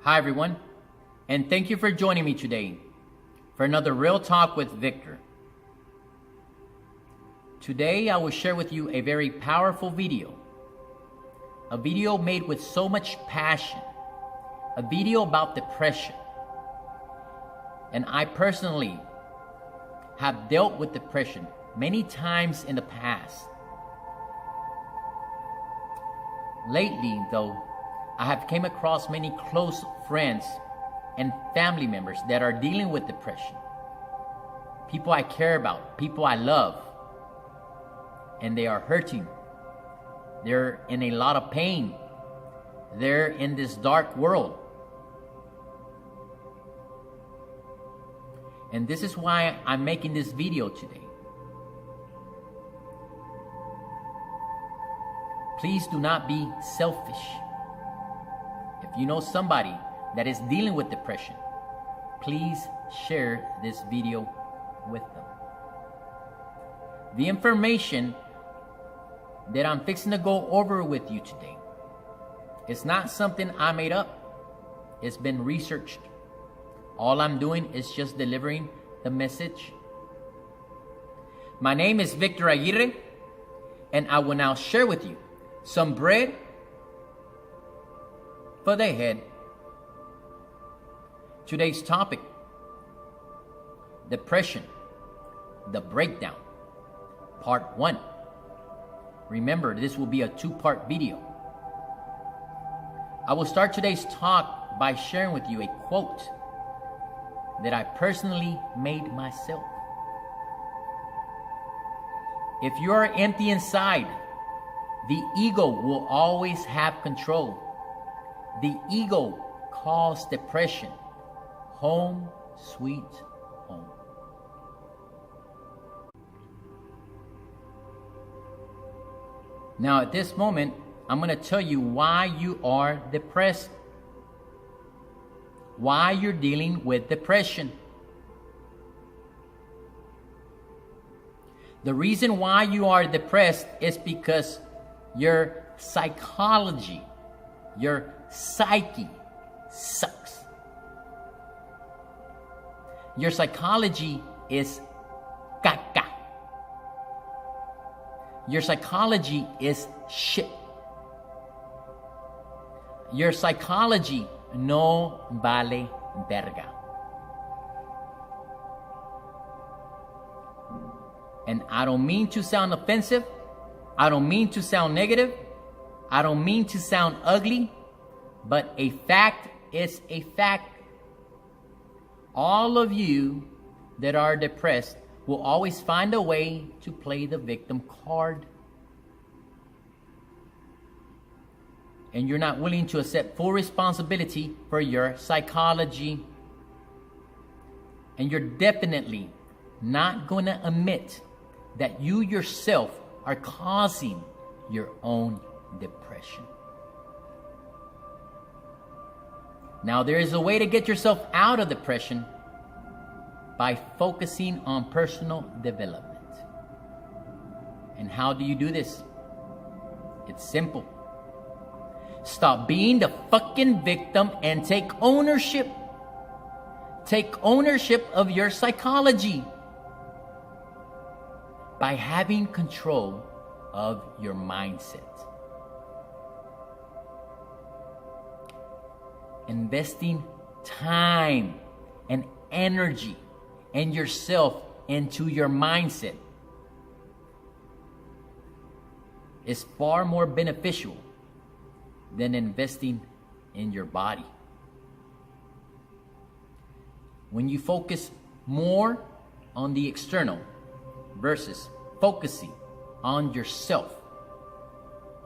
Hi, everyone, and thank you for joining me today for another Real Talk with Victor. Today, I will share with you a very powerful video, a video made with so much passion, a video about depression. And I personally have dealt with depression many times in the past. Lately, though, I have came across many close friends and family members that are dealing with depression. People I care about, people I love, and they are hurting. They're in a lot of pain. They're in this dark world. And this is why I'm making this video today. Please do not be selfish. If you know somebody that is dealing with depression, please share this video with them. The information that I'm fixing to go over with you today is not something I made up. It's been researched. All I'm doing is just delivering the message. My name is Victor Aguirre, and I will now share with you some bread for the head. Today's topic: depression, the breakdown, part 1. Remember, this will be a 2-part video. I will start today's talk by sharing with you a quote that I personally made myself. If you are empty inside, the ego will always have control. The ego calls depression home sweet home. Now, at this moment, I'm going to tell you why you are depressed, why you're dealing with depression. The reason why you are depressed is because your psychology, your psyche sucks. Your psychology is caca. Your psychology is shit. Your psychology no vale verga. And I don't mean to sound offensive. I don't mean to sound negative. I don't mean to sound ugly. But a fact is a fact. All of you that are depressed will always find a way to play the victim card. And you're not willing to accept full responsibility for your psychology. And you're definitely not going to admit that you yourself are causing your own depression. Now, there is a way to get yourself out of depression by focusing on personal development. And how do you do this? It's simple. Stop being the fucking victim and take ownership. Take ownership of your psychology by having control of your mindset. Investing time and energy and yourself into your mindset is far more beneficial than investing in your body. When you focus more on the external versus focusing on yourself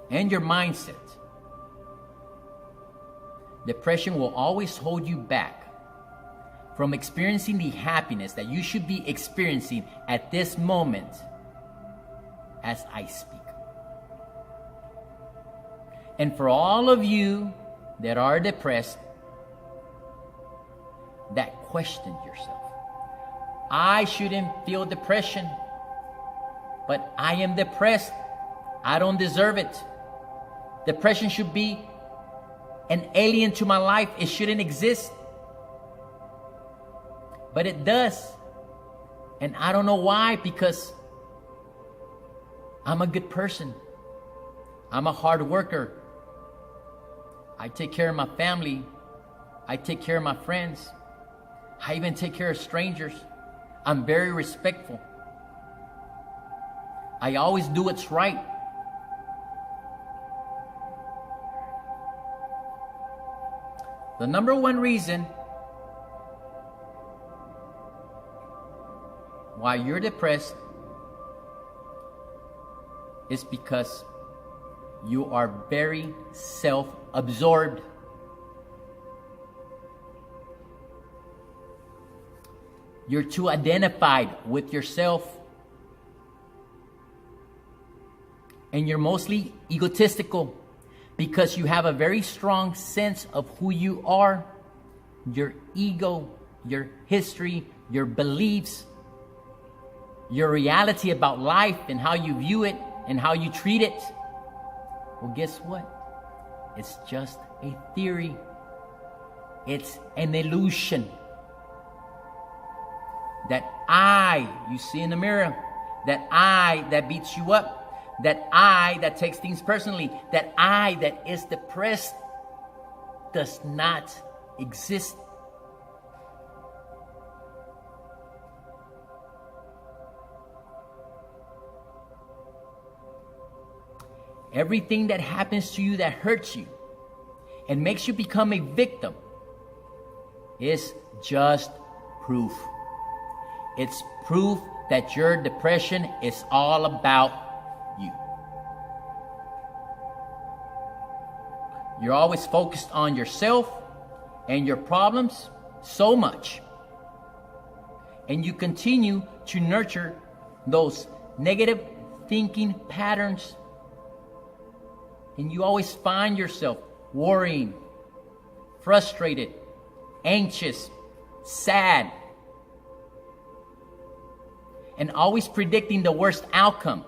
and your mindset, depression will always hold you back from experiencing the happiness that you should be experiencing at this moment as I speak. And for all of you that are depressed, that question yourself. I shouldn't feel depression, but I am depressed. I don't deserve it. Depression should be an alien to my life. It shouldn't exist. But it does. And I don't know why, because I'm a good person. I'm a hard worker. I take care of my family. I take care of my friends. I even take care of strangers. I'm very respectful. I always do what's right. The number one reason why you're depressed is because you are very self-absorbed. You're too identified with yourself. And you're mostly egotistical because you have a very strong sense of who you are, your ego, your history, your beliefs, your reality about life and how you view it and how you treat it. Well, guess what? It's just a theory. It's an illusion. That I, you see in the mirror, that I that beats you up, that I that takes things personally, that I that is depressed does not exist. Everything that happens to you that hurts you and makes you become a victim is just proof. It's proof that your depression is all about you. You're always focused on yourself and your problems so much. And you continue to nurture those negative thinking patterns. And you always find yourself worrying, frustrated, anxious, sad, and always predicting the worst outcome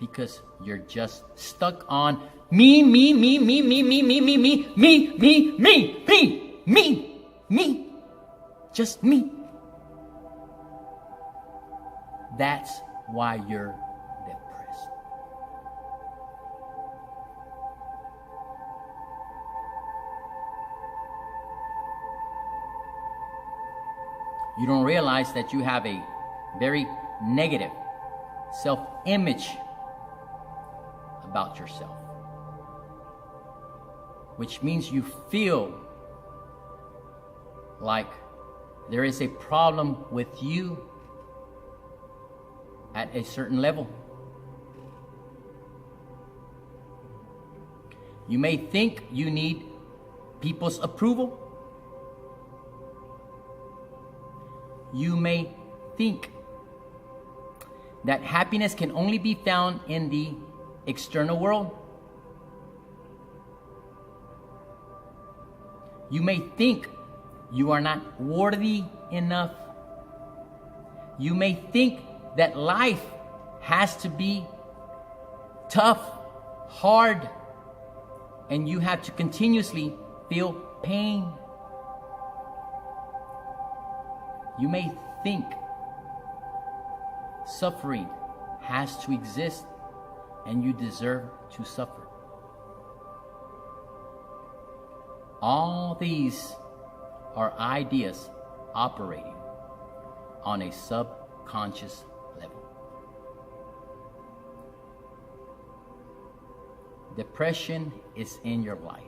because you're just stuck on me, just me. That's why you're depressed. You don't realize that you have a very negative self-image about yourself, which means you feel like there is a problem with you at a certain level. You may think you need people's approval. You may think that happiness can only be found in the external world. You may think you are not worthy enough. You may think that life has to be tough, hard, and you have to continuously feel pain. You may think suffering has to exist and you deserve to suffer. All these are ideas operating on a subconscious level. Depression is in your life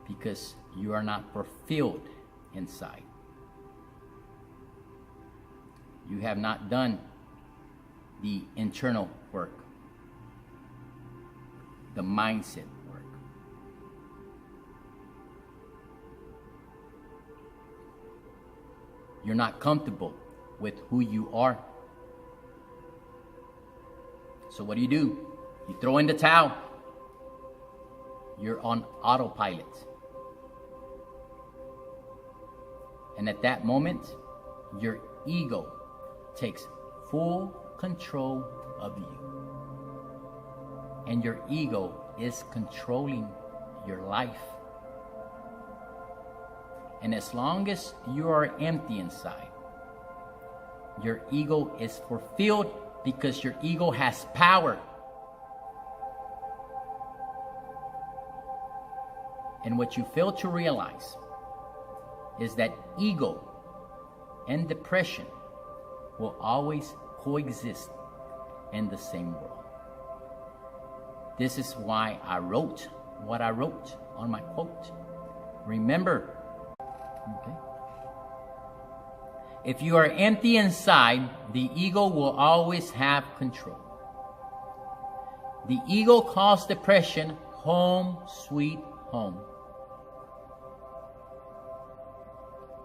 because you are not fulfilled inside. You have not done the internal work, the mindset work. You're not comfortable with who you are. So what do? You throw in the towel. You're on autopilot. And at that moment, your ego takes full control of you. and your ego is controlling your life. And as long as you are empty inside, your ego is fulfilled because your ego has power. And what you fail to realize is that ego and depression will always coexist in the same world. This is why I wrote what I wrote on my quote. Remember, okay? If you are empty inside, the ego will always have control. The ego calls depression home sweet home.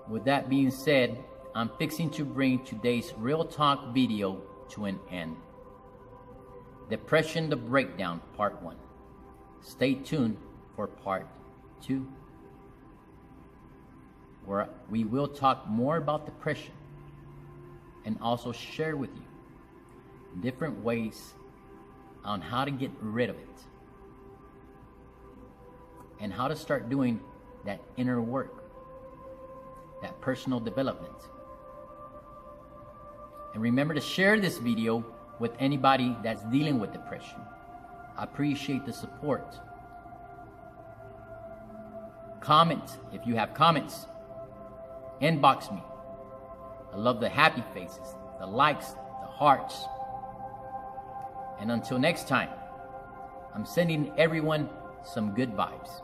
With that being said, I'm fixing to bring today's Real Talk video to an end. Depression, the Breakdown, Part 1. Stay tuned for Part 2, where we will talk more about depression and also share with you different ways on how to get rid of it and how to start doing that inner work, that personal development. And remember to share this video with anybody that's dealing with depression. I appreciate the support. Comment if you have comments. Inbox me. I love the happy faces, the likes, the hearts. And until next time, I'm sending everyone some good vibes.